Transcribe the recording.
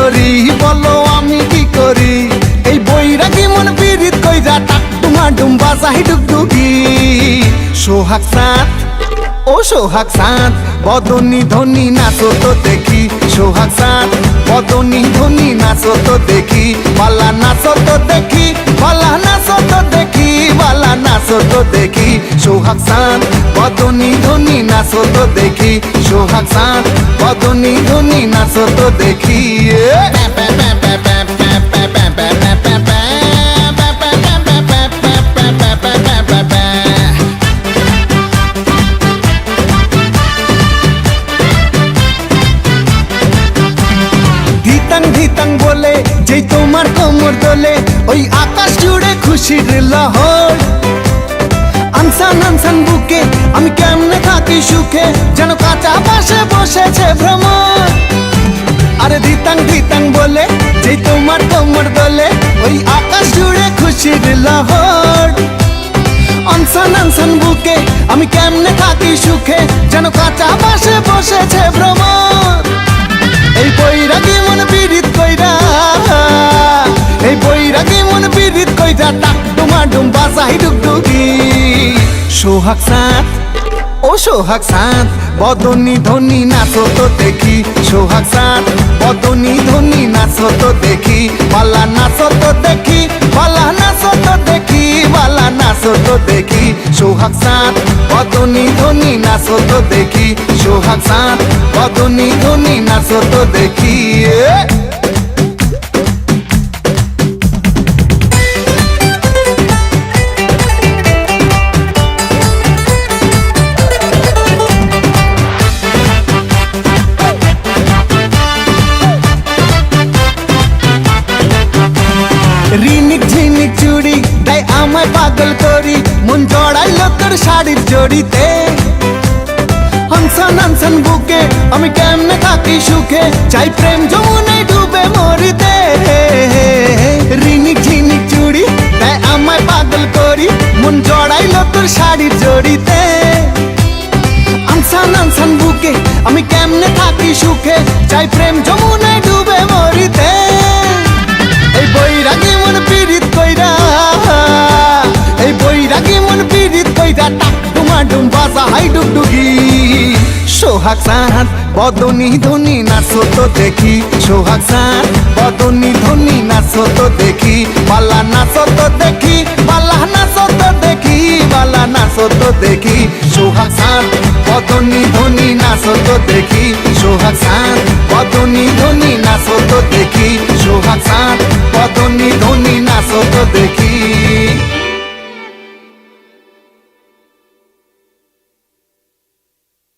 করি বলো আমি কি করি এই বৈরাগী মন পীড়িত কইরা টাক ডুমা ডুম বাজাই ডুগডুগি সোহাগ চাঁদ ও সোহাগ চাঁদ বদনী ধ্বনি নাচো তো দেখি সোহাগ চাঁদ বদনী ধ্বনি নাচো তো দেখি বালা নাচো তো দেখি বালা নাচো তো দেখি বালা নাচো তো দেখি সোহাগ চাঁদ বদনী ধ্বনি নাচো তো দেখি সোহাগ চাঁদ বদনী ধ্বনি নাচো তো দেখি ধিতাং বলে যেই তোমার কোমর দোলে ওই আকাশ জুড়ে খুশির লহর আনসান আনসান বুকে আমি কেমনে থাকি সুখে যেন কাঁচা পাশে বসেছে ভ্রমর আরে ধিতাং বলে যেই তোমার কোমর দোলে ওই আকাশ জুড়ে খুশির লহর আনসান আনসান বুকে আমি কেমনে থাকি সুখে যেন কাঁচা পাশে বসেছে ভ্রমর এই বৈরাগী মন পীড়িত কইরা এই বৈরাগী মন পীড়িত কইরা টাক ডুমা ডুম বাজাই ডুগডুগি সোহাগ চাঁদ ও সোহাগ চাঁদ বদনী ধ্বনি নাচো তো দেখি সোহাগ চাঁদ বদনী ধ্বনি নাচো তো দেখি বালা নাচো তো দেখি বালা নাচো তো দেখি বালা নাচো তো দেখি সোহাগ চাঁদ বদনী ধ্বনি নাচো তো দেখি সোহাগ চাঁদ বদনী ধ্বনি নাচো তো দেখি রিনিক ঝিনিক চুড়ি তাই আমায় পাগল করি মন জড়াইল তোর শাড়ির জড়িতে হানসান হানসান বুকে আমি কেমনে থাকি সুখে চাই প্রেম যমুনায় ডুবে মরিতে রিনিক ঝিনিক চুড়ি তাই আমায় পাগল করি মন জড়াইল তোর শাড়ির জড়িতে হানসান হানসান বুকে আমি কেমনে থাকি সুখে চাই প্রেম যমুনায় ডুবে মরিতে এই বৈরাগী মন পীড়িত কইরা এই বৈরাগী মন পীড়িত কইরা টাক ডুমা ডুম বাজাই ডুগডুগি সোহাগ চাঁদ বদনী ধ্বনি নাচো তো দেখি সোহাগ চাঁদ বদনী ধ্বনি নাচো তো দেখি বালা নাচো তো দেখি বালা নাচো তো দেখি বালা নাচো তো দেখি সোহাগ চাঁদ বদনী ধ্বনি নাচো তো দেখি সোহাগ চাঁদ বদনী ধ্বনি নাচো তো দেখি সোহাগ চাঁদ বদনী ধ্বনি নাচো তো দেখি